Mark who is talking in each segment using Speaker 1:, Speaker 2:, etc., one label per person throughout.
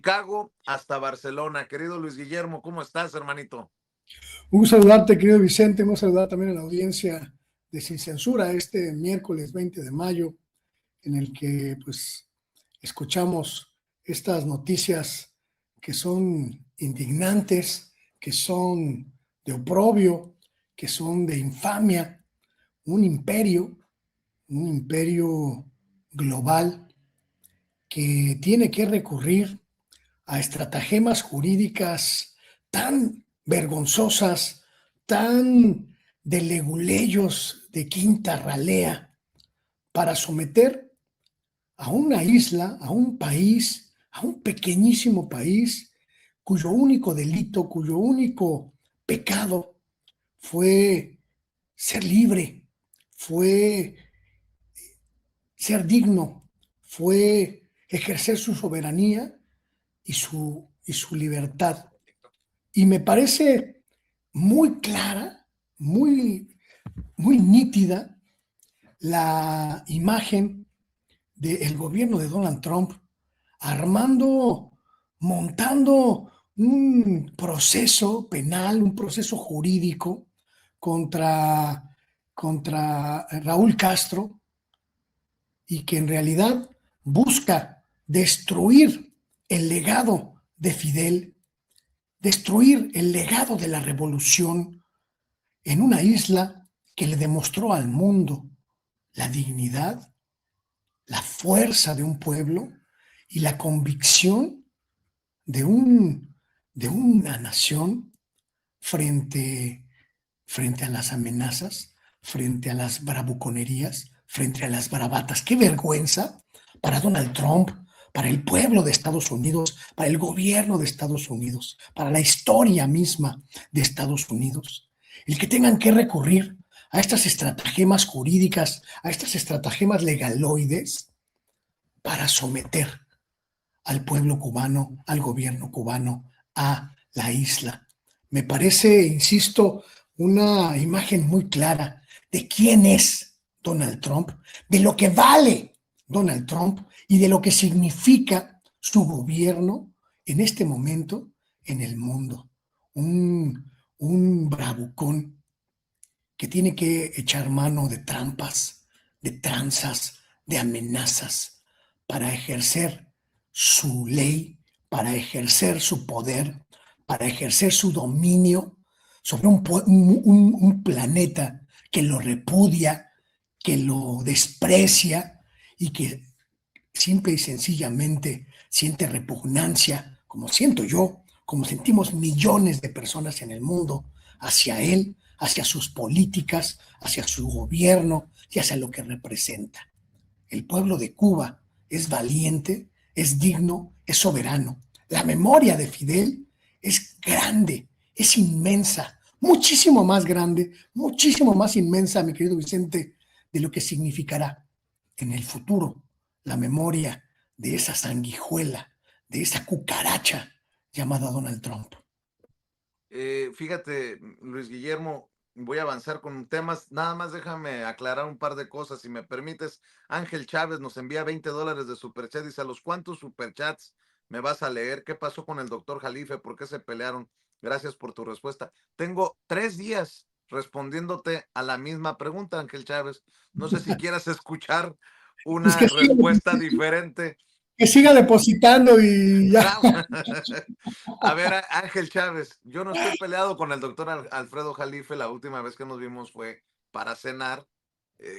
Speaker 1: Chicago hasta Barcelona. Querido Luis Guillermo, ¿cómo estás, hermanito?
Speaker 2: Un saludarte, querido Vicente, un saludar también a la audiencia de Sin Censura este miércoles 20 de mayo, en el que pues escuchamos estas noticias que son indignantes, que son de oprobio, que son de infamia, un imperio, un imperio global que tiene que recurrir a estratagemas jurídicas tan vergonzosas, tan de leguleyos de quinta ralea, para someter a una isla, a un país, a un pequeñísimo país, cuyo único delito, cuyo único pecado fue ser libre, fue ser digno, fue ejercer su soberanía y su libertad. Y me parece muy clara, muy, muy nítida la imagen del gobierno de Donald Trump armando, montando un proceso penal, un proceso jurídico contra, contra Raúl Castro, y que en realidad busca destruir el legado de Fidel, destruir el legado de la revolución en una isla que le demostró al mundo la dignidad, la fuerza de un pueblo y la convicción de, de una nación frente, frente a las amenazas, frente a las bravuconerías, frente a las bravatas. ¡Qué vergüenza para Donald Trump, para el pueblo de Estados Unidos, para el gobierno de Estados Unidos, para la historia misma de Estados Unidos! El que tengan que recurrir a estas estratagemas jurídicas, a estas estratagemas legaloides para someter al pueblo cubano, al gobierno cubano, a la isla. Me parece, insisto, una imagen muy clara de quién es Donald Trump, de lo que vale Donald Trump y de lo que significa su gobierno en este momento en el mundo. Un bravucón que tiene que echar mano de trampas, de tranzas, de amenazas para ejercer su ley, para ejercer su poder, para ejercer su dominio sobre un planeta que lo repudia, que lo desprecia y que simple y sencillamente siente repugnancia, como siento yo, como sentimos millones de personas en el mundo, hacia él, hacia sus políticas, hacia su gobierno y hacia lo que representa. El pueblo de Cuba es valiente, es digno, es soberano. La memoria de Fidel es grande, es inmensa, muchísimo más grande, muchísimo más inmensa, mi querido Vicente, de lo que significará en el futuro la memoria de esa sanguijuela, de esa cucaracha llamada Donald Trump.
Speaker 1: Fíjate, Luis Guillermo, voy a avanzar con temas. Nada más déjame aclarar un par de cosas, si me permites. Ángel Chávez nos envía $20 de superchat. Dice: ¿a los cuántos superchats me vas a leer? ¿Qué pasó con el doctor Jalife? ¿Por qué se pelearon? Gracias por tu respuesta. Tengo 3 días respondiéndote a la misma pregunta, Ángel Chávez. No sé si quieras escuchar
Speaker 2: Pues
Speaker 1: una respuesta diferente.
Speaker 2: que siga depositando y ya.
Speaker 1: A ver, Ángel Chávez, yo no estoy peleado con el doctor Alfredo Jalife. La última vez que nos vimos fue para cenar.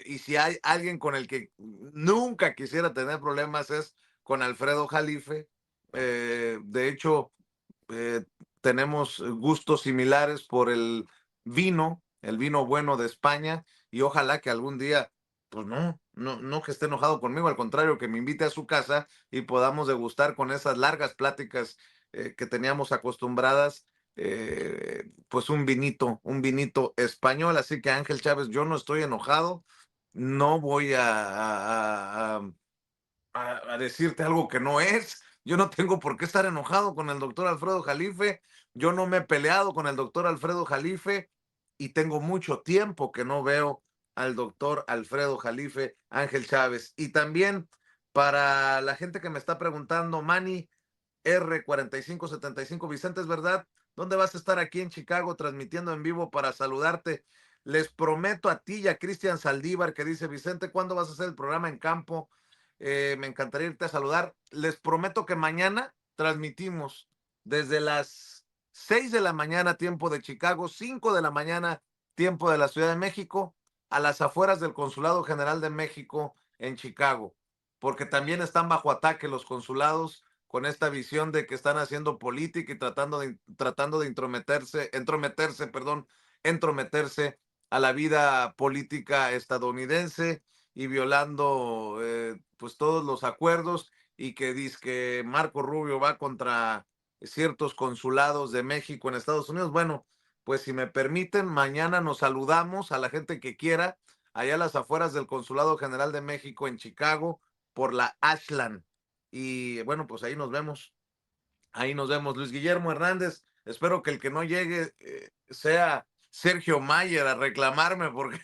Speaker 1: Y si hay alguien con el que nunca quisiera tener problemas es con Alfredo Jalife. De hecho, eh, tenemos gustos similares por el vino bueno de España, y ojalá que algún día, pues no que esté enojado conmigo, al contrario, que me invite a su casa y podamos degustar con esas largas pláticas que teníamos acostumbradas, pues un vinito español. Así que, Ángel Chávez, yo no estoy enojado, no voy a decirte algo que no es. Yo no tengo por qué estar enojado con el doctor Alfredo Jalife. Yo no me he peleado con el doctor Alfredo Jalife y tengo mucho tiempo que no veo al doctor Alfredo Jalife, Ángel Chávez. Y también, para la gente que me está preguntando, Manny, R4575. Vicente, es verdad, ¿dónde vas a estar aquí en Chicago transmitiendo en vivo para saludarte? Les prometo a ti y a Cristian Saldívar, que dice, Vicente, ¿cuándo vas a hacer el programa en campo? Me encantaría irte a saludar. Les prometo que mañana transmitimos desde las 6 de la mañana, tiempo de Chicago, 5 de la mañana, tiempo de la Ciudad de México, a las afueras del Consulado General de México en Chicago, porque también están bajo ataque los consulados con esta visión de que están haciendo política y tratando de entrometerse a la vida política estadounidense y violando pues todos los acuerdos, y que dice que Marco Rubio va contra ciertos consulados de México en Estados Unidos. Bueno, pues si me permiten, mañana nos saludamos a la gente que quiera, allá a las afueras del Consulado General de México en Chicago, por la Ashland. Y bueno, pues ahí nos vemos. Ahí nos vemos. Luis Guillermo Hernández, espero que el que no llegue sea Sergio Mayer a reclamarme, porque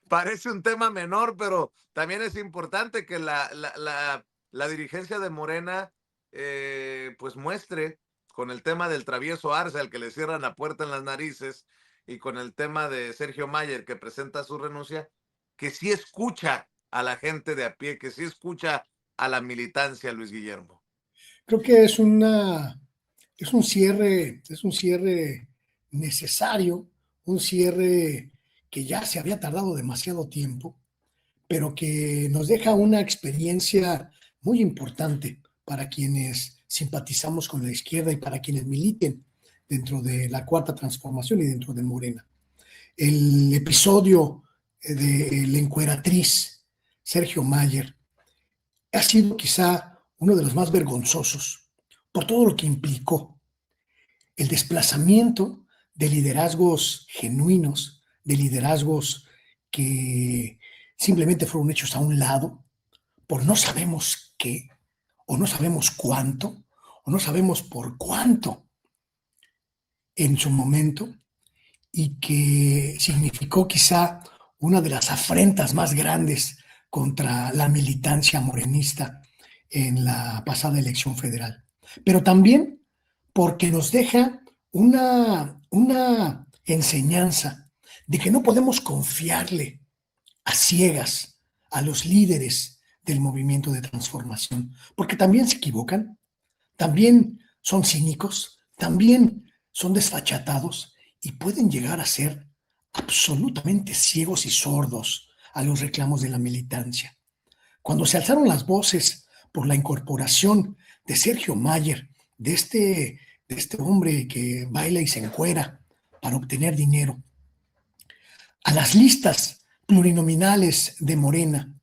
Speaker 1: parece un tema menor, pero también es importante que la dirigencia de Morena pues muestre, con el tema del travieso Arce, al que le cierran la puerta en las narices, y con el tema de Sergio Mayer, que presenta su renuncia, que sí escucha a la gente de a pie, que sí escucha a la militancia, Luis Guillermo.
Speaker 2: Creo que es un cierre necesario, un cierre que ya se había tardado demasiado tiempo, pero que nos deja una experiencia muy importante para quienes simpatizamos con la izquierda y para quienes militen dentro de la Cuarta Transformación y dentro de Morena. El episodio de la encueratriz Sergio Mayer ha sido quizá uno de los más vergonzosos por todo lo que implicó el desplazamiento de liderazgos genuinos, de liderazgos que simplemente fueron hechos a un lado por no sabemos qué, o no sabemos cuánto, o no sabemos por cuánto en su momento, y que significó quizá una de las afrentas más grandes contra la militancia morenista en la pasada elección federal. Pero también porque nos deja una enseñanza de que no podemos confiarle a ciegas a los líderes del movimiento de transformación, porque también se equivocan, también son cínicos, también son desfachatados y pueden llegar a ser absolutamente ciegos y sordos a los reclamos de la militancia. Cuando se alzaron las voces por la incorporación de Sergio Mayer, de este hombre que baila y se encuera para obtener dinero, a las listas plurinominales de Morena,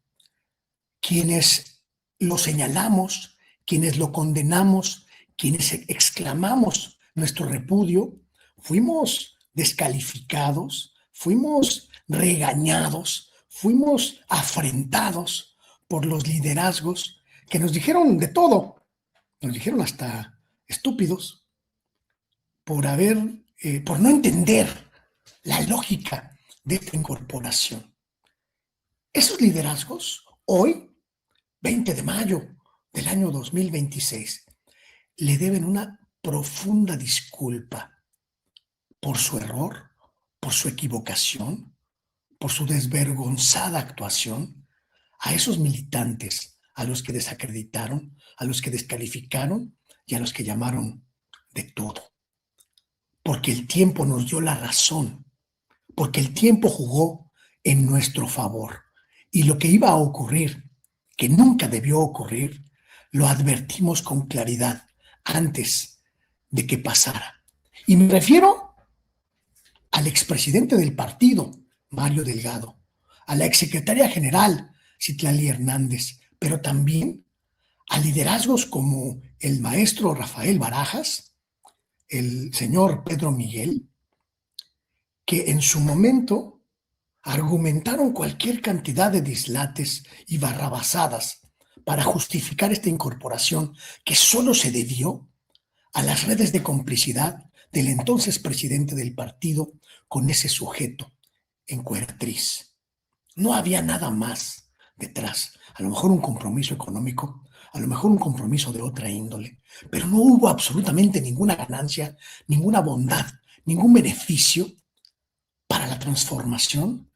Speaker 2: quienes lo señalamos, quienes lo condenamos, quienes exclamamos nuestro repudio, fuimos descalificados, fuimos regañados, fuimos afrentados por los liderazgos que nos dijeron de todo, nos dijeron hasta estúpidos por no entender la lógica de esta incorporación. Esos liderazgos, hoy, 20 de mayo del año 2026, le deben una profunda disculpa por su error, por su equivocación, por su desvergonzada actuación a esos militantes a los que desacreditaron, a los que descalificaron y a los que llamaron de todo. Porque el tiempo nos dio la razón, porque el tiempo jugó en nuestro favor. Y lo que iba a ocurrir, que nunca debió ocurrir, lo advertimos con claridad antes de que pasara. Y me refiero al expresidente del partido, Mario Delgado, a la exsecretaria general, Citlali Hernández, pero también a liderazgos como el maestro Rafael Barajas, el señor Pedro Miguel, que en su momento argumentaron cualquier cantidad de dislates y barrabasadas para justificar esta incorporación que solo se debió a las redes de complicidad del entonces presidente del partido con ese sujeto encueratriz. No había nada más detrás, a lo mejor un compromiso económico, a lo mejor un compromiso de otra índole, pero no hubo absolutamente ninguna ganancia, ninguna bondad, ningún beneficio para la transformación,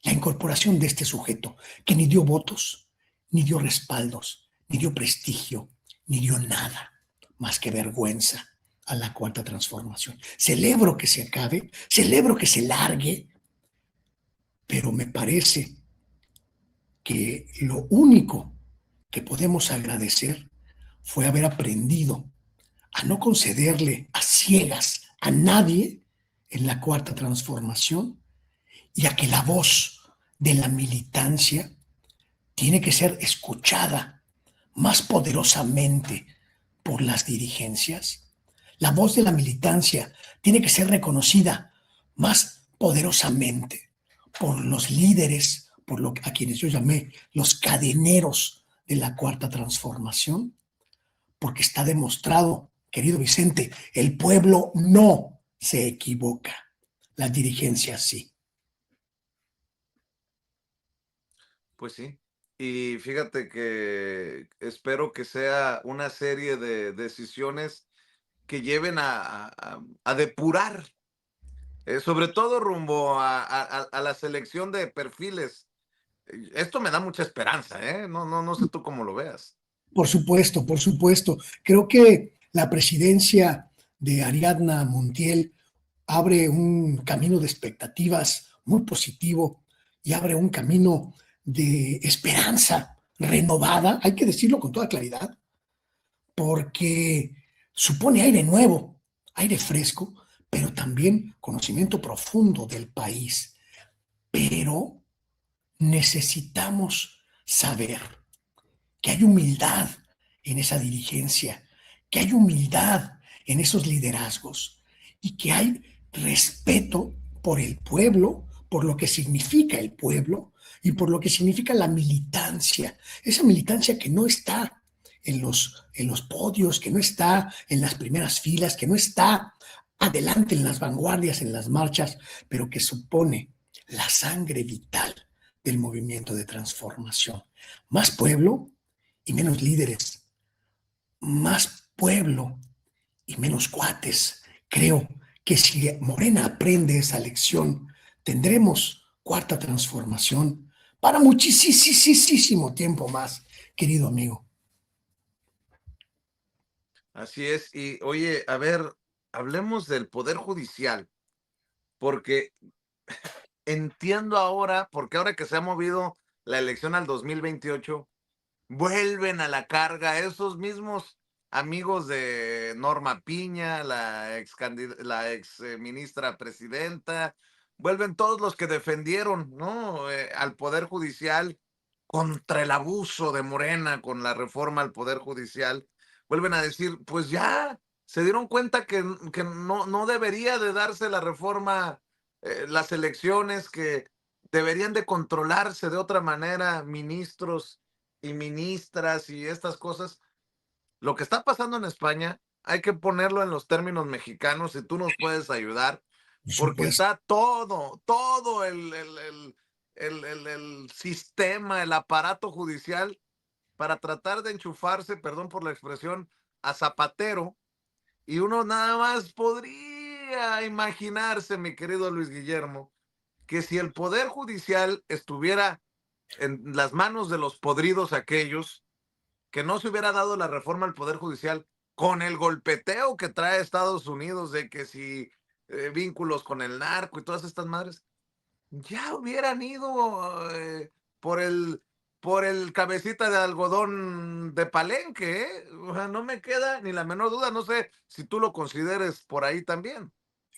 Speaker 2: la incorporación de este sujeto, que ni dio votos, ni dio respaldos, ni dio prestigio, ni dio nada más que vergüenza a la cuarta transformación. Celebro que se acabe, celebro que se largue, pero me parece que lo único que podemos agradecer fue haber aprendido a no concederle a ciegas a nadie en la cuarta transformación y a que la voz de la militancia tiene que ser escuchada más poderosamente por las dirigencias. La voz de la militancia tiene que ser reconocida más poderosamente por los líderes, a quienes yo llamé los cadeneros de la cuarta transformación, porque está demostrado, querido Vicente, el pueblo no se equivoca, las dirigencias sí.
Speaker 1: Pues sí. Y fíjate que espero que sea una serie de decisiones que lleven a depurar, sobre todo rumbo a la selección de perfiles. Esto me da mucha esperanza, ¿eh? No sé tú cómo lo veas.
Speaker 2: Por supuesto, por supuesto. Creo que la presidencia de Ariadna Montiel abre un camino de expectativas muy positivo y abre un camino de esperanza renovada, hay que decirlo con toda claridad, porque supone aire nuevo, aire fresco, pero también conocimiento profundo del país. Pero necesitamos saber que hay humildad en esa dirigencia, que hay humildad en esos liderazgos y que hay respeto por el pueblo, por lo que significa el pueblo y por lo que significa la militancia, esa militancia que no está en los podios, que no está en las primeras filas, que no está adelante en las vanguardias, en las marchas, pero que supone la sangre vital del movimiento de transformación. Más pueblo y menos líderes, más pueblo y menos cuates. Creo que si Morena aprende esa lección, tendremos cuarta transformación para muchísimo tiempo más, querido amigo.
Speaker 1: Así es. Y oye, a ver, hablemos del Poder Judicial, porque entiendo ahora, porque ahora que se ha movido la elección al 2028, vuelven a la carga esos mismos amigos de Norma Piña, la ex ministra presidenta, vuelven todos los que defendieron, ¿no? Al Poder Judicial contra el abuso de Morena con la reforma al Poder Judicial, vuelven a decir, pues ya se dieron cuenta que no debería de darse la reforma, las elecciones, que deberían de controlarse de otra manera, ministros y ministras y estas cosas. Lo que está pasando en España hay que ponerlo en los términos mexicanos, si tú nos puedes ayudar,
Speaker 2: Por
Speaker 1: porque
Speaker 2: supuesto.
Speaker 1: está todo el sistema, el aparato judicial para tratar de enchufarse, perdón por la expresión, a Zapatero, y uno nada más podría imaginarse, mi querido Luis Guillermo, que si el Poder Judicial estuviera en las manos de los podridos aquellos, que no se hubiera dado la reforma al Poder Judicial con el golpeteo que trae Estados Unidos de que si vínculos con el narco y todas estas madres, ya hubieran ido por por el cabecita de algodón de Palenque, ¿eh? O sea, no me queda ni la menor duda, no sé si tú lo consideres por ahí también.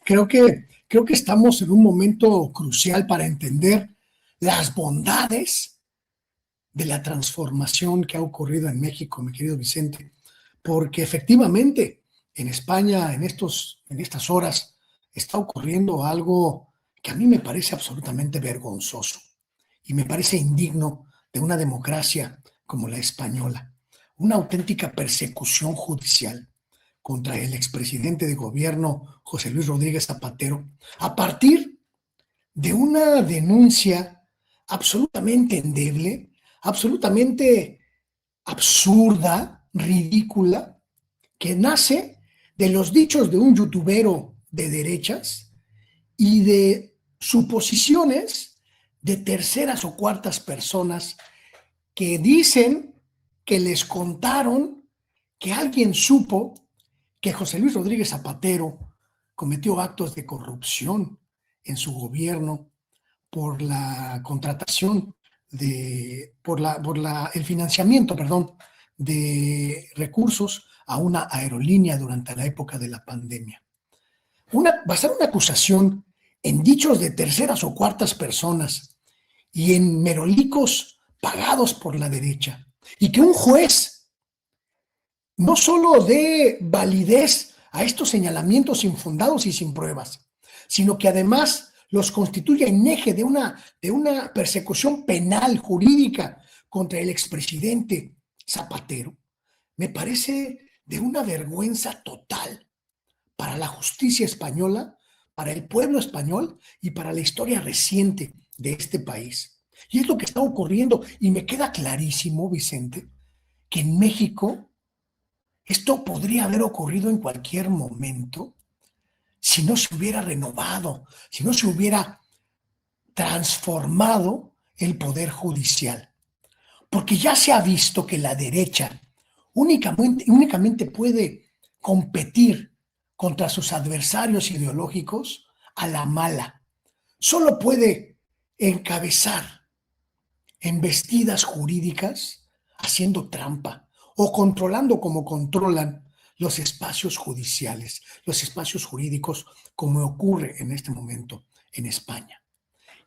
Speaker 2: Creo que estamos en un momento crucial para entender las bondades de la transformación que ha ocurrido en México, mi querido Vicente, porque efectivamente en España en estas horas está ocurriendo algo que a mí me parece absolutamente vergonzoso y me parece indigno de una democracia como la española, una auténtica persecución judicial contra el expresidente de gobierno José Luis Rodríguez Zapatero, a partir de una denuncia absolutamente endeble, absolutamente absurda, ridícula, que nace de los dichos de un youtubero de derechas y de suposiciones de terceras o cuartas personas que dicen que les contaron que alguien supo que José Luis Rodríguez Zapatero cometió actos de corrupción en su gobierno por la contratación el financiamiento, perdón, de recursos a una aerolínea durante la época de la pandemia. Basar una acusación en dichos de terceras o cuartas personas y en merolicos pagados por la derecha, y que un juez no solo dé validez a estos señalamientos infundados y sin pruebas, sino que además los constituya en eje de una persecución penal jurídica contra el expresidente Zapatero, me parece de una vergüenza total para la justicia española, para el pueblo español y para la historia reciente de este país. Y es lo que está ocurriendo, y me queda clarísimo, Vicente, que en México esto podría haber ocurrido en cualquier momento si no se hubiera renovado, si no se hubiera transformado el poder judicial. Porque ya se ha visto que la derecha únicamente puede competir contra sus adversarios ideológicos a la mala. Solo puede encabezar embestidas jurídicas haciendo trampa o controlando como controlan los espacios judiciales, los espacios jurídicos, como ocurre en este momento en España.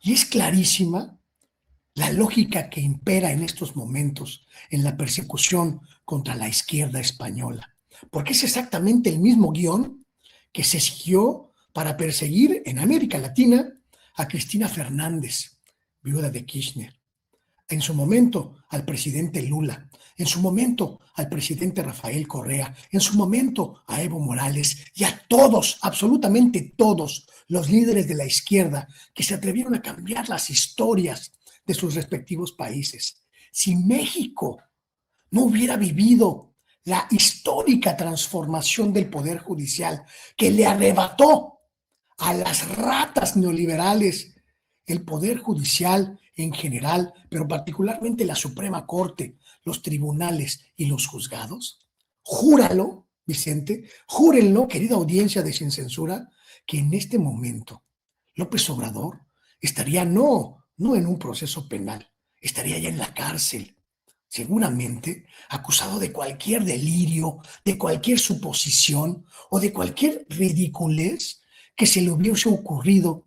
Speaker 2: Y es clarísima la lógica que impera en estos momentos en la persecución contra la izquierda española, porque es exactamente el mismo guión que se siguió para perseguir en América Latina a Cristina Fernández, viuda de Kirchner, en su momento al presidente Lula, en su momento al presidente Rafael Correa, en su momento a Evo Morales y a todos, absolutamente todos los líderes de la izquierda que se atrevieron a cambiar las historias de sus respectivos países. Si México no hubiera vivido la histórica transformación del Poder Judicial que le arrebató a las ratas neoliberales el Poder Judicial en general, pero particularmente la Suprema Corte, los tribunales y los juzgados, júralo, Vicente, júrenlo, querida audiencia de Sin Censura, que en este momento López Obrador estaría no en un proceso penal, estaría ya en la cárcel, seguramente acusado de cualquier delirio, de cualquier suposición o de cualquier ridiculez que se le hubiese ocurrido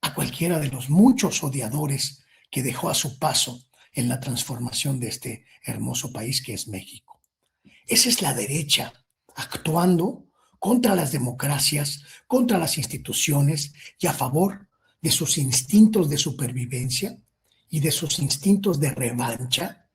Speaker 2: a cualquiera de los muchos odiadores que dejó a su paso en la transformación de este hermoso país que es México. Esa es la derecha actuando contra las democracias, contra las instituciones y a favor de sus instintos de supervivencia y de sus instintos de revancha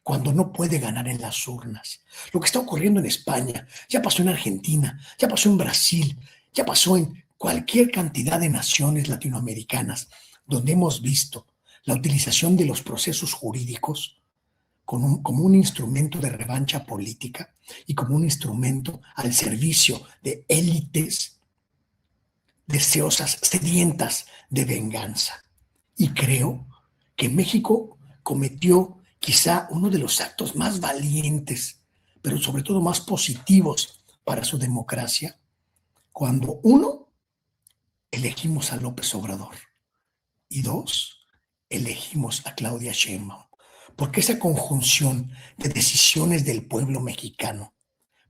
Speaker 2: cuando no puede ganar en las urnas. Lo que está ocurriendo en España, ya pasó en Argentina, ya pasó en Brasil, ya pasó en cualquier cantidad de naciones latinoamericanas donde hemos visto la utilización de los procesos jurídicos como un instrumento de revancha política y como un instrumento al servicio de élites deseosas, sedientas de venganza. Y creo que México cometió quizá uno de los actos más valientes, pero sobre todo más positivos para su democracia, cuando uno, elegimos a López Obrador y dos, elegimos a Claudia Sheinbaum, porque esa conjunción de decisiones del pueblo mexicano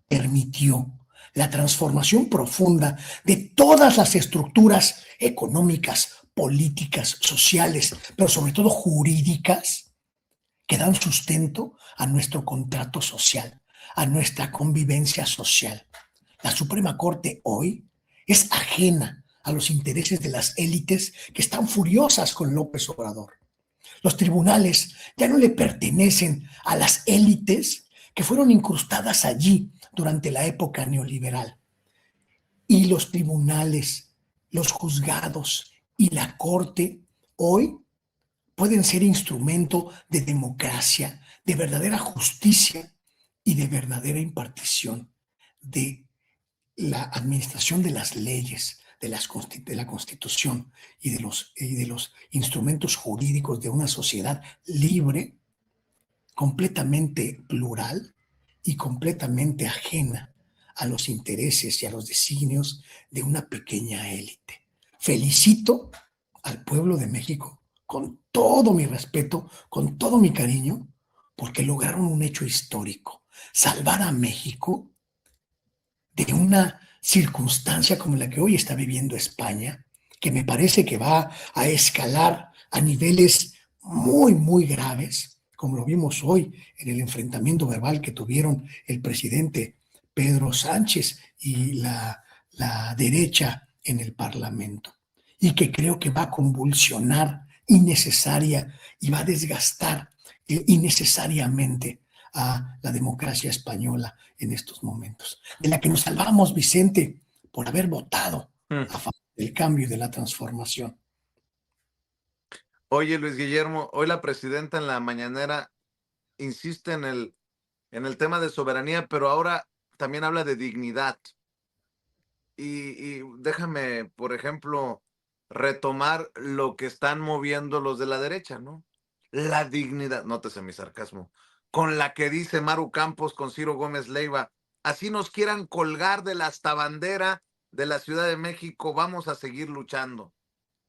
Speaker 2: permitió la transformación profunda de todas las estructuras económicas, políticas, sociales, pero sobre todo jurídicas, que dan sustento a nuestro contrato social, a nuestra convivencia social. La Suprema Corte hoy es ajena a los intereses de las élites que están furiosas con López Obrador. Los tribunales ya no le pertenecen a las élites que fueron incrustadas allí durante la época neoliberal. Y los tribunales, los juzgados y la corte hoy pueden ser instrumento de democracia, de verdadera justicia y de verdadera impartición, de la administración de las leyes, de la Constitución y de los instrumentos jurídicos de una sociedad libre, completamente plural y completamente ajena a los intereses y a los designios de una pequeña élite. Felicito al pueblo de México con todo mi respeto, con todo mi cariño, porque lograron un hecho histórico, salvar a México de una circunstancia como la que hoy está viviendo España, que me parece que va a escalar a niveles muy, muy graves, como lo vimos hoy en el enfrentamiento verbal que tuvieron el presidente Pedro Sánchez y la derecha en el Parlamento, y que creo que va a convulsionar innecesaria y va a desgastar innecesariamente a la democracia española en estos momentos, de la que nos salvamos, Vicente, por haber votado a favor del cambio y de la transformación.
Speaker 1: Oye, Luis Guillermo, hoy la presidenta en la mañanera insiste en el tema de soberanía, pero ahora también habla de dignidad. Y déjame, por ejemplo, retomar lo que están moviendo los de la derecha, ¿no? La dignidad, nótese mi sarcasmo, con la que dice Maru Campos con Ciro Gómez Leiva, así nos quieran colgar de la hasta bandera de la Ciudad de México, vamos a seguir luchando.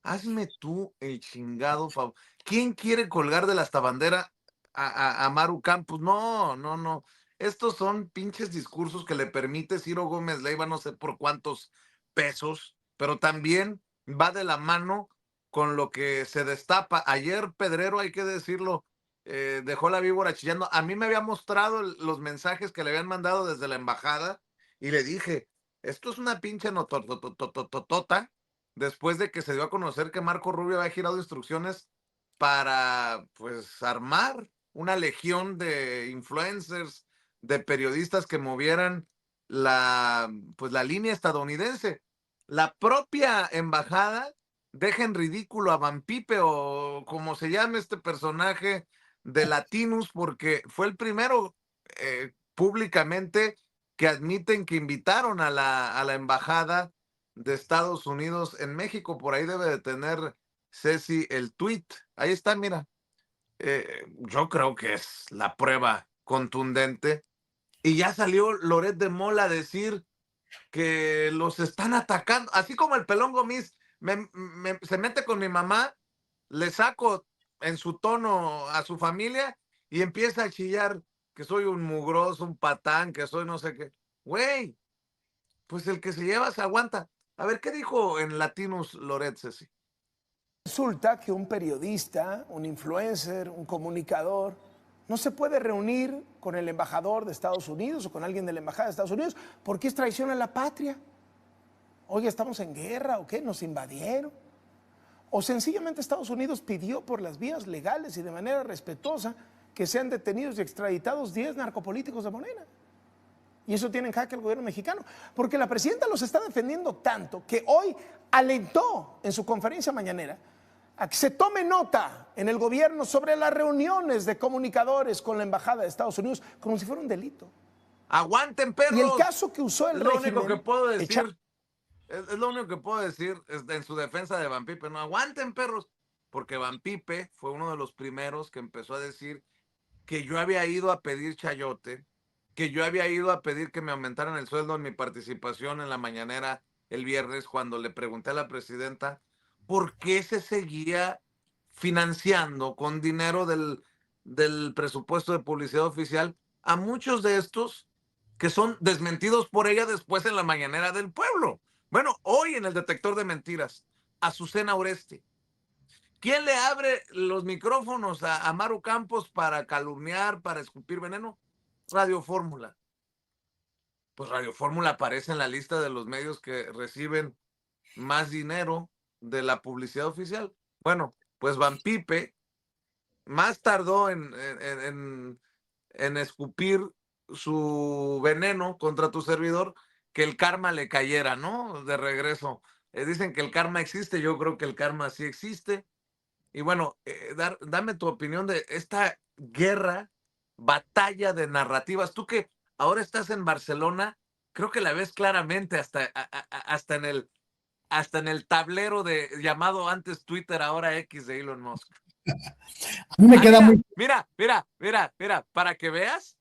Speaker 1: Hazme tú el chingado favor. ¿Quién quiere colgar de la hasta bandera a Maru Campos? No, no, no. Estos son pinches discursos que le permite Ciro Gómez Leiva, no sé por cuántos pesos, pero también va de la mano con lo que se destapa. Ayer Pedrero, hay que decirlo, dejó la víbora chillando. A mí me había mostrado los mensajes que le habían mandado desde la embajada y le dije, esto es una pinche notototototota, después de que se dio a conocer que Marco Rubio había girado instrucciones para, pues, armar una legión de influencers, de periodistas que movieran pues, la línea estadounidense. La propia embajada deja en ridículo a Van Pipe, o como se llama este personaje de Latinus, porque fue el primero públicamente que admiten que invitaron a la embajada de Estados Unidos en México. Por ahí debe de tener Ceci el tweet. Ahí está, mira. Yo creo que es la prueba contundente. Y ya salió Loret de Mola a decir que los están atacando, así como el Pelón Gomis se mete con mi mamá, le saco en su tono a su familia y empieza a chillar que soy un mugroso, un patán, que soy no sé qué. Güey, pues el que se lleva se aguanta. A ver, ¿qué dijo en Latinus Loret, Ceci?
Speaker 3: Resulta que un periodista, un influencer, un comunicador, no se puede reunir con el embajador de Estados Unidos o con alguien de la embajada de Estados Unidos porque es traición a la patria. Oye, ¿estamos en guerra o qué? ¿Nos invadieron? O sencillamente Estados Unidos pidió por las vías legales y de manera respetuosa que sean detenidos y extraditados 10 narcopolíticos de Morena. Y eso tiene en jaque al gobierno mexicano, porque la presidenta los está defendiendo tanto que hoy alentó en su conferencia mañanera a que se tome nota en el gobierno sobre las reuniones de comunicadores con la embajada de Estados Unidos como si fuera un delito.
Speaker 1: ¡Aguanten, perros!
Speaker 3: Y el caso que usó el
Speaker 1: lo
Speaker 3: régimen...
Speaker 1: único que puedo decir, es lo único que puedo decir en su defensa de Van Pipe. No aguanten, perros, porque Van Pipe fue uno de los primeros que empezó a decir que yo había ido a pedir chayote, que yo había ido a pedir que me aumentaran el sueldo en mi participación en la mañanera el viernes, cuando le pregunté a la presidenta por qué se seguía financiando con dinero del presupuesto de publicidad oficial a muchos de estos que son desmentidos por ella después en la mañanera del pueblo. Bueno, hoy en el detector de mentiras, Azucena Oreste. ¿Quién le abre los micrófonos a Maru Campos para calumniar, para escupir veneno? Radio Fórmula. Pues Radio Fórmula aparece en la lista de los medios que reciben más dinero de la publicidad oficial. Bueno, pues Van Pipe más tardó en escupir su veneno contra tu servidor que el karma le cayera, ¿no? De regreso. Dicen que el karma existe, yo creo que el karma sí existe. Y bueno, dame tu opinión de esta guerra batalla de narrativas. Tú que ahora estás en Barcelona, creo que la ves claramente hasta en el tablero de llamado antes Twitter, ahora X de Elon Musk.
Speaker 2: A mí me queda
Speaker 1: Mira,
Speaker 2: muy...
Speaker 1: mira, para que veas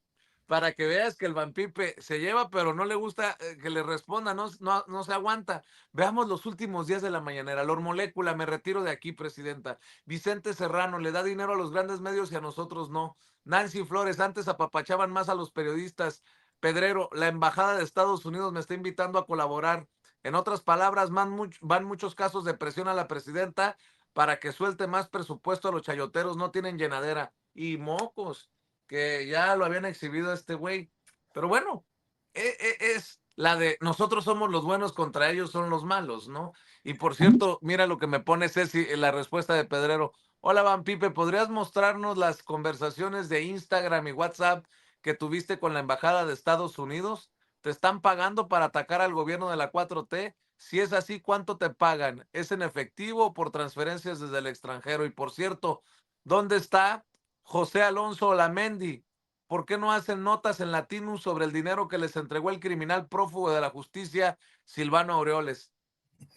Speaker 1: que el Vampipe se lleva, pero no le gusta que le responda, no se aguanta. Veamos los últimos días de la mañanera. Lor Molécula, me retiro de aquí, presidenta. Vicente Serrano, le da dinero a los grandes medios y a nosotros no. Nancy Flores, antes apapachaban más a los periodistas. Pedrero, la embajada de Estados Unidos me está invitando a colaborar. En otras palabras, van muchos casos de presión a la presidenta para que suelte más presupuesto a los chayoteros, no tienen llenadera. Y mocos, que ya lo habían exhibido este güey. Pero bueno, es la de nosotros somos los buenos contra ellos son los malos, ¿no? Y por cierto, mira lo que me pone Ceci en la respuesta de Pedrero. Hola, Van Pipe, ¿podrías mostrarnos las conversaciones de Instagram y WhatsApp que tuviste con la Embajada de Estados Unidos? ¿Te están pagando para atacar al gobierno de la 4T? Si es así, ¿cuánto te pagan? ¿Es en efectivo o por transferencias desde el extranjero? Y por cierto, ¿dónde está José Alonso Olamendi? ¿Por qué no hacen notas en Latinus sobre el dinero que les entregó el criminal prófugo de la justicia, Silvano Aureoles?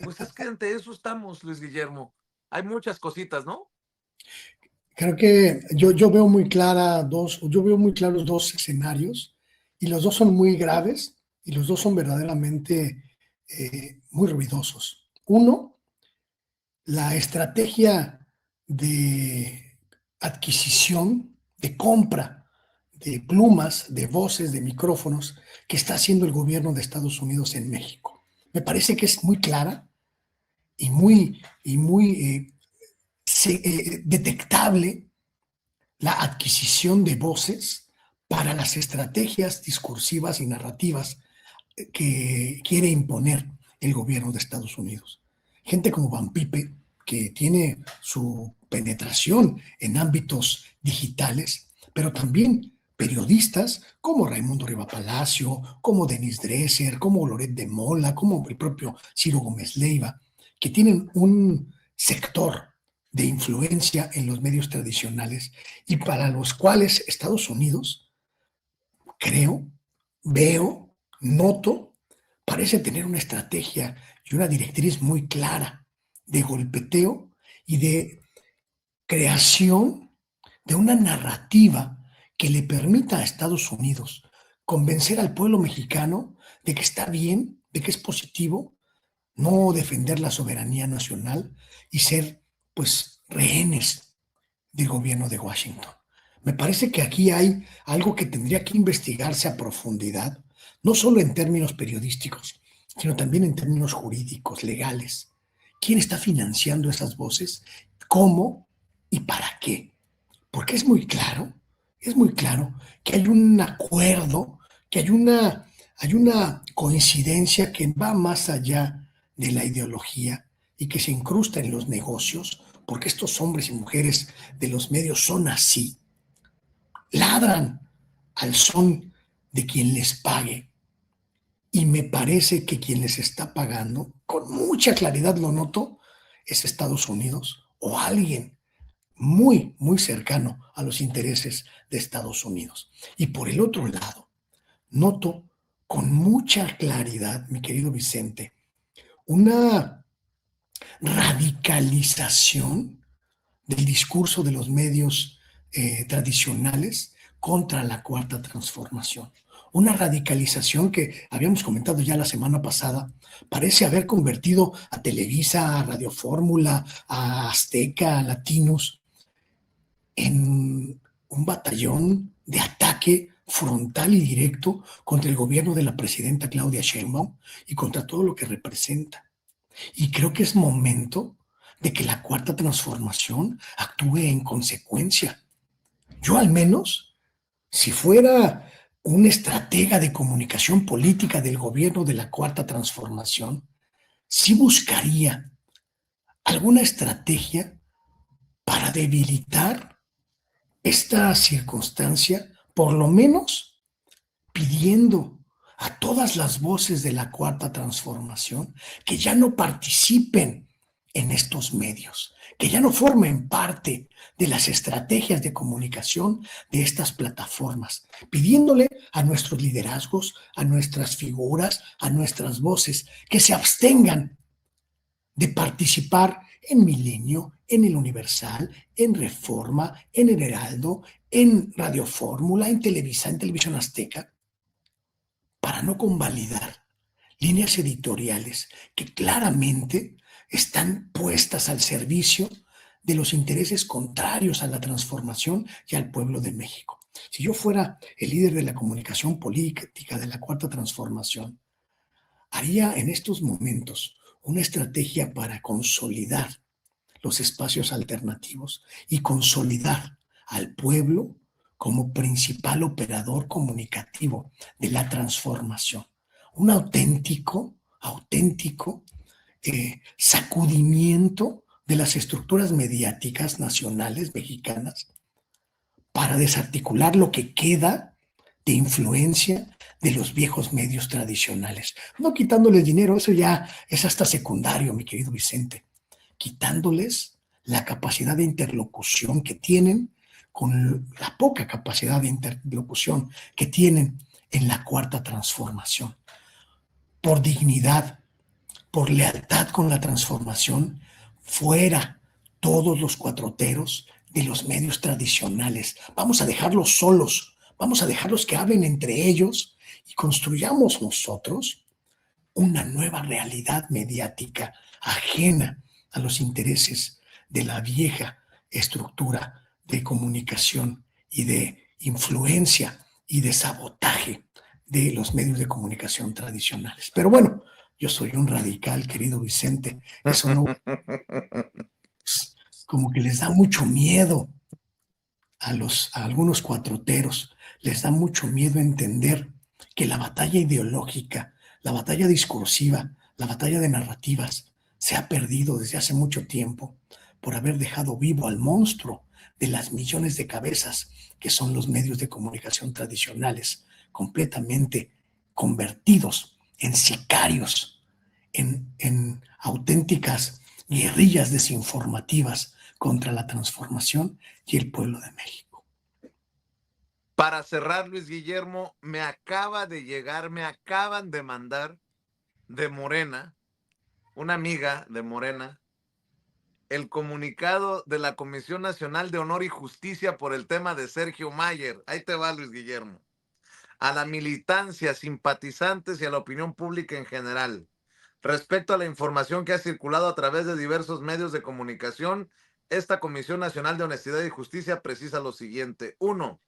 Speaker 1: Pues es que ante eso estamos, Luis Guillermo. Hay muchas cositas, ¿no?
Speaker 2: Creo que yo veo muy yo veo muy claros dos escenarios y los dos son muy graves y los dos son verdaderamente muy ruidosos. Uno, la estrategia de adquisición, de compra de plumas, de voces, de micrófonos que está haciendo el gobierno de Estados Unidos en México. Me parece que es muy clara y muy detectable la adquisición de voces para las estrategias discursivas y narrativas que quiere imponer el gobierno de Estados Unidos. Gente como Van Pipe, que tiene su penetración en ámbitos digitales, pero también periodistas como Raimundo Riva Palacio, como Denis Dresser, como Loret de Mola, como el propio Ciro Gómez Leiva, que tienen un sector de influencia en los medios tradicionales y para los cuales Estados Unidos, creo, veo, noto, parece tener una estrategia y una directriz muy clara de golpeteo y de creación de una narrativa que le permita a Estados Unidos convencer al pueblo mexicano de que está bien, de que es positivo, no defender la soberanía nacional y ser, pues, rehenes del gobierno de Washington. Me parece que aquí hay algo que tendría que investigarse a profundidad, no solo en términos periodísticos, sino también en términos jurídicos, legales. ¿Quién está financiando esas voces? ¿Cómo y para qué? Porque es muy claro que hay un acuerdo, que hay una coincidencia que va más allá de la ideología y que se incrusta en los negocios, porque estos hombres y mujeres de los medios son así, ladran al son de quien les pague. Y me parece que quien les está pagando, con mucha claridad lo noto, es Estados Unidos o alguien muy cercano a los intereses de Estados Unidos. Y por el otro lado, noto con mucha claridad, mi querido Vicente, una radicalización del discurso de los medios tradicionales contra la Cuarta Transformación. Una radicalización que habíamos comentado ya la semana pasada, parece haber convertido a Televisa, a Radio Fórmula, a Azteca, a Latinos, en un batallón de ataque frontal y directo contra el gobierno de la presidenta Claudia Sheinbaum y contra todo lo que representa. Y creo que es momento de que la Cuarta Transformación actúe en consecuencia. Yo al menos, si fuera un estratega de comunicación política del gobierno de la Cuarta Transformación, sí buscaría alguna estrategia para debilitar esta circunstancia, por lo menos pidiendo a todas las voces de la Cuarta Transformación que ya no participen en estos medios, que ya no formen parte de las estrategias de comunicación de estas plataformas, pidiéndole a nuestros liderazgos, a nuestras figuras, a nuestras voces, que se abstengan de participar en Milenio, en El Universal, en Reforma, en El Heraldo, en Radio Fórmula, en Televisa, en Televisión Azteca, para no convalidar líneas editoriales que claramente están puestas al servicio de los intereses contrarios a la transformación y al pueblo de México. Si yo fuera el líder de la comunicación política de la Cuarta Transformación, haría en estos momentos una estrategia para consolidar los espacios alternativos y consolidar al pueblo como principal operador comunicativo de la transformación. Un auténtico sacudimiento de las estructuras mediáticas nacionales mexicanas para desarticular lo que queda de influencia de los viejos medios tradicionales. No quitándoles dinero, eso ya es hasta secundario, mi querido Vicente. Quitándoles la capacidad de interlocución que tienen, con la poca capacidad de interlocución que tienen en la Cuarta Transformación. Por dignidad, por lealtad con la transformación, fuera todos los cuatroteros de los medios tradicionales. Vamos a dejarlos solos, vamos a dejarlos que hablen entre ellos y construyamos nosotros una nueva realidad mediática ajena a los intereses de la vieja estructura de comunicación y de influencia y de sabotaje de los medios de comunicación tradicionales. Pero bueno, yo soy un radical, querido Vicente. Eso no, como que les da mucho miedo a algunos cuatroteros, les da mucho miedo entender que la batalla ideológica, la batalla discursiva, la batalla de narrativas se ha perdido desde hace mucho tiempo por haber dejado vivo al monstruo de las millones de cabezas que son los medios de comunicación tradicionales, completamente convertidos en sicarios, en auténticas guerrillas desinformativas contra la transformación y el pueblo de México.
Speaker 1: Para cerrar, Luis Guillermo, me acaban de mandar de Morena, una amiga de Morena, el comunicado de la Comisión Nacional de Honor y Justicia por el tema de Sergio Mayer. Ahí te va, Luis Guillermo. A la militancia, simpatizantes y a la opinión pública en general. Respecto a la información que ha circulado a través de diversos medios de comunicación, esta Comisión Nacional de Honestidad y Justicia precisa lo siguiente. 1.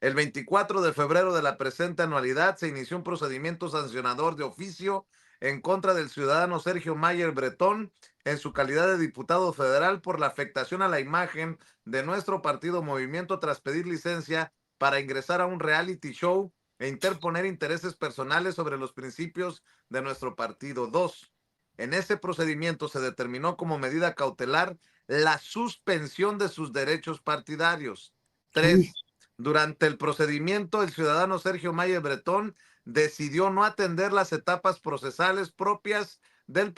Speaker 1: El 24 de febrero de la presente anualidad se inició un procedimiento sancionador de oficio en contra del ciudadano Sergio Mayer Bretón en su calidad de diputado federal por la afectación a la imagen de nuestro partido Movimiento tras pedir licencia para ingresar a un reality show e interponer intereses personales sobre los principios de nuestro partido. 2. En ese procedimiento se determinó como medida cautelar la suspensión de sus derechos partidarios. 3. Durante el procedimiento, el ciudadano Sergio Mayer Bretón decidió no atender las etapas procesales propias del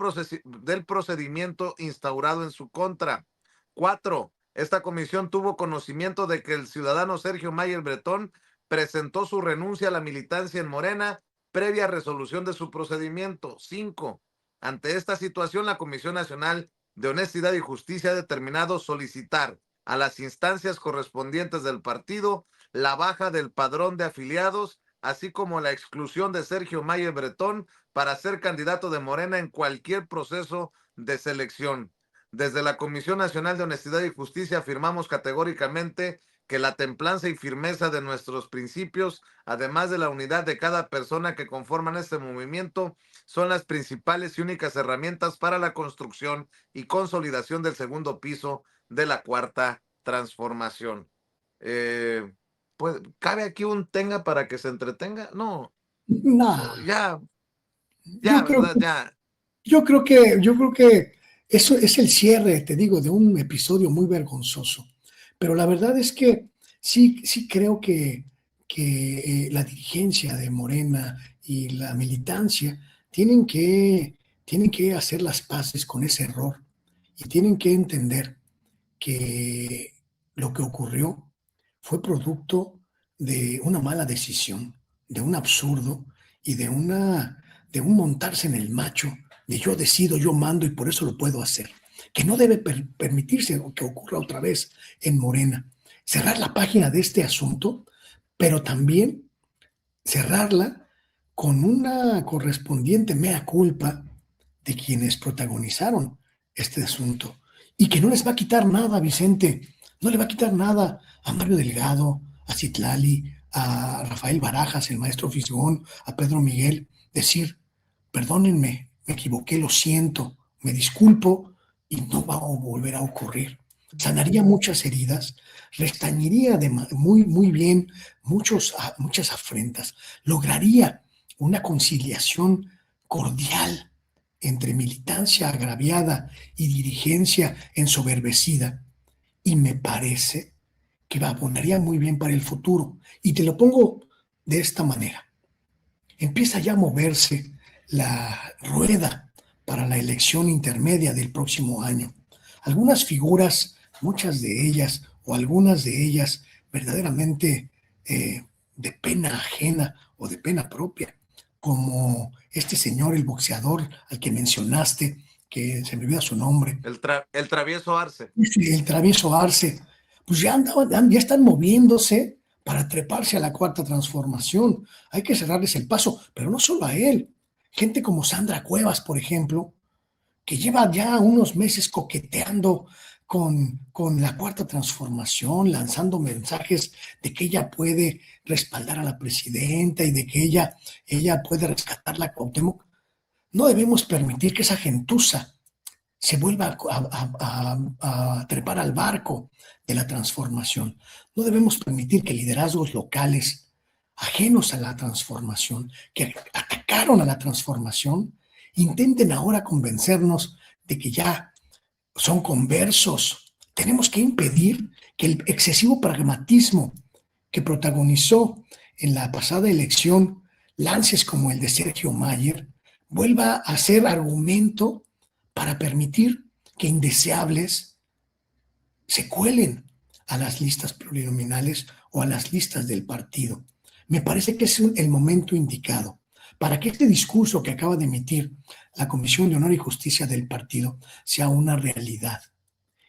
Speaker 1: procedimiento instaurado en su contra. 4. Esta comisión tuvo conocimiento de que el ciudadano Sergio Mayer Bretón presentó su renuncia a la militancia en Morena previa resolución de su procedimiento. 5. Ante esta situación, la Comisión Nacional de Honestidad y Justicia ha determinado solicitar a las instancias correspondientes del partido la baja del padrón de afiliados, así como la exclusión de Sergio Mayer Bretón para ser candidato de Morena en cualquier proceso de selección. Desde la Comisión Nacional de Honestidad y Justicia afirmamos categóricamente que la templanza y firmeza de nuestros principios, además de la unidad de cada persona que conforman este movimiento, son las principales y únicas herramientas para la construcción y consolidación del segundo piso de la Cuarta Transformación. Pues, ¿cabe aquí un tenga para que se entretenga? No.
Speaker 2: No,
Speaker 1: Ya,
Speaker 2: yo creo,
Speaker 1: ¿verdad? Ya.
Speaker 2: yo creo que eso es el cierre, te digo, de un episodio muy vergonzoso. Pero la verdad es que sí creo que la dirigencia de Morena y la militancia tienen que hacer las paces con ese error y tienen que entender que lo que ocurrió fue producto de una mala decisión, de un absurdo y de un montarse en el macho, de yo decido, yo mando y por eso lo puedo hacer, que no debe permitirse que ocurra otra vez en Morena. Cerrar la página de este asunto, pero también cerrarla con una correspondiente mea culpa de quienes protagonizaron este asunto y que no les va a quitar nada, Vicente, no le va a quitar nada a Mario Delgado, a Citlali, a Rafael Barajas, el maestro Fisgón, a Pedro Miguel, decir, perdónenme, me equivoqué, lo siento, me disculpo y no va a volver a ocurrir. Sanaría muchas heridas, restañiría muy bien muchas afrentas, lograría una conciliación cordial entre militancia agraviada y dirigencia ensoberbecida, y me parece que abonaría muy bien para el futuro. Y te lo pongo de esta manera. Empieza ya a moverse la rueda para la elección intermedia del próximo año. Algunas figuras, muchas de ellas o algunas de ellas verdaderamente de pena ajena o de pena propia, como este señor, el boxeador al que mencionaste, que se me olvida su nombre.
Speaker 1: El travieso Arce.
Speaker 2: El travieso Arce. Pues ya están moviéndose para treparse a la cuarta transformación. Hay que cerrarles el paso, pero no solo a él. Gente como Sandra Cuevas, por ejemplo, que lleva ya unos meses coqueteando con la cuarta transformación, lanzando mensajes de que ella puede respaldar a la presidenta y de que ella puede rescatar la Cuauhtémoc. No debemos permitir que esa gentuza se vuelva a trepar al barco de la transformación. No debemos permitir que liderazgos locales ajenos a la transformación, que atacaron a la transformación, intenten ahora convencernos de que ya son conversos. Tenemos que impedir que el excesivo pragmatismo que protagonizó en la pasada elección lances como el de Sergio Mayer vuelva a ser argumento para permitir que indeseables se cuelen a las listas plurinominales o a las listas del partido. Me parece que es el momento indicado para que este discurso que acaba de emitir la Comisión de Honor y Justicia del partido sea una realidad.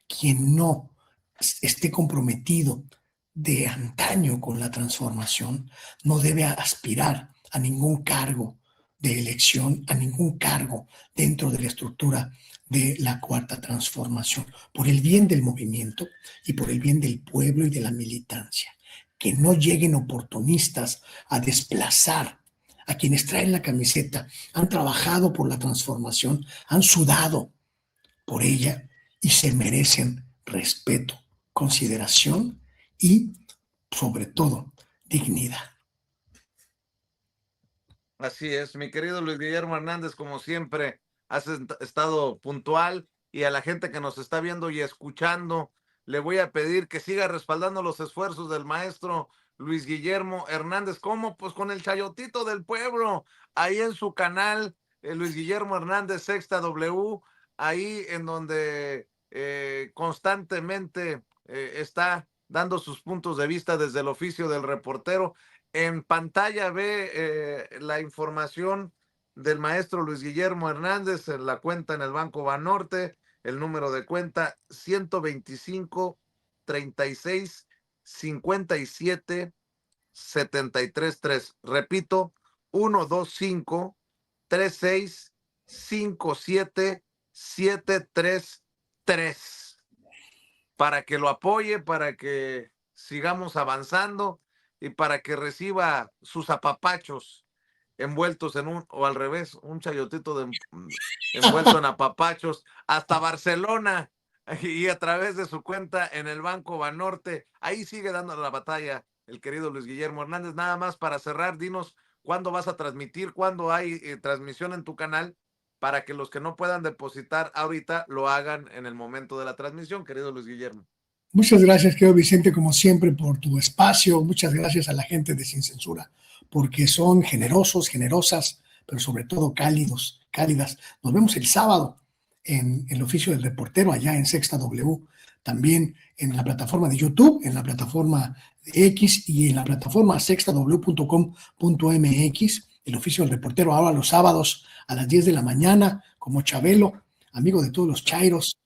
Speaker 2: Quien no esté comprometido de antaño con la transformación no debe aspirar a ningún cargo de elección, a ningún cargo dentro de la estructura de la cuarta transformación, por el bien del movimiento y por el bien del pueblo y de la militancia. Que no lleguen oportunistas a desplazar a quienes traen la camiseta, han trabajado por la transformación, han sudado por ella y se merecen respeto, consideración y, sobre todo, dignidad.
Speaker 1: Así es, mi querido Luis Guillermo Hernández, como siempre, has estado puntual, y a la gente que nos está viendo y escuchando, le voy a pedir que siga respaldando los esfuerzos del maestro Luis Guillermo Hernández. ¿Cómo? Pues con el Chayotito del Pueblo, ahí en su canal, Luis Guillermo Hernández Sexta W, ahí en donde constantemente está dando sus puntos de vista desde el oficio del reportero. En pantalla ve la información del maestro Luis Guillermo Hernández en la cuenta en el Banco Banorte, el número de cuenta 125 36 57 73 3. Repito, 125 36 57 73 3. Para que lo apoye, para que sigamos avanzando y para que reciba sus apapachos envueltos en o al revés, un chayotito envuelto en apapachos, hasta Barcelona, y a través de su cuenta en el Banco Banorte. Ahí sigue dando la batalla el querido Luis Guillermo Hernández. Nada más para cerrar, dinos cuándo vas a transmitir, cuándo hay transmisión en tu canal, para que los que no puedan depositar ahorita lo hagan en el momento de la transmisión, querido Luis Guillermo.
Speaker 2: Muchas gracias, querido Vicente, como siempre, por tu espacio. Muchas gracias a la gente de Sin Censura, porque son generosos, generosas, pero sobre todo cálidas. Nos vemos el sábado en el oficio del reportero allá en Sexta W, también en la plataforma de YouTube, en la plataforma de X y en la plataforma sextaw.com.mx. El oficio del reportero ahora los sábados a las 10 de la mañana, como Chabelo, amigo de todos los chairos,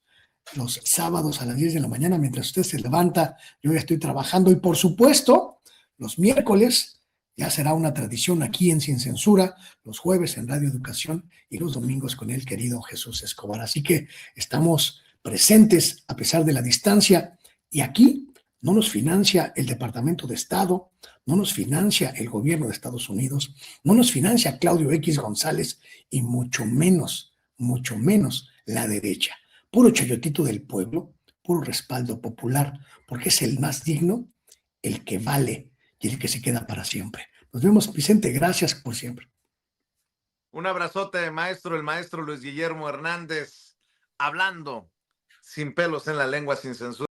Speaker 2: los sábados a las 10 de la mañana, mientras usted se levanta, yo ya estoy trabajando. Y por supuesto, los miércoles ya será una tradición aquí en Sin Censura, los jueves en Radio Educación y los domingos con el querido Jesús Escobar. Así que estamos presentes a pesar de la distancia, y aquí no nos financia el Departamento de Estado, no nos financia el gobierno de Estados Unidos, no nos financia Claudio X González y mucho menos la derecha. Puro chayotito del pueblo, puro respaldo popular, porque es el más digno, el que vale y el que se queda para siempre. Nos vemos, Vicente, gracias por siempre.
Speaker 1: Un abrazote, maestro, el maestro Luis Guillermo Hernández, hablando sin pelos en la lengua, sin censura.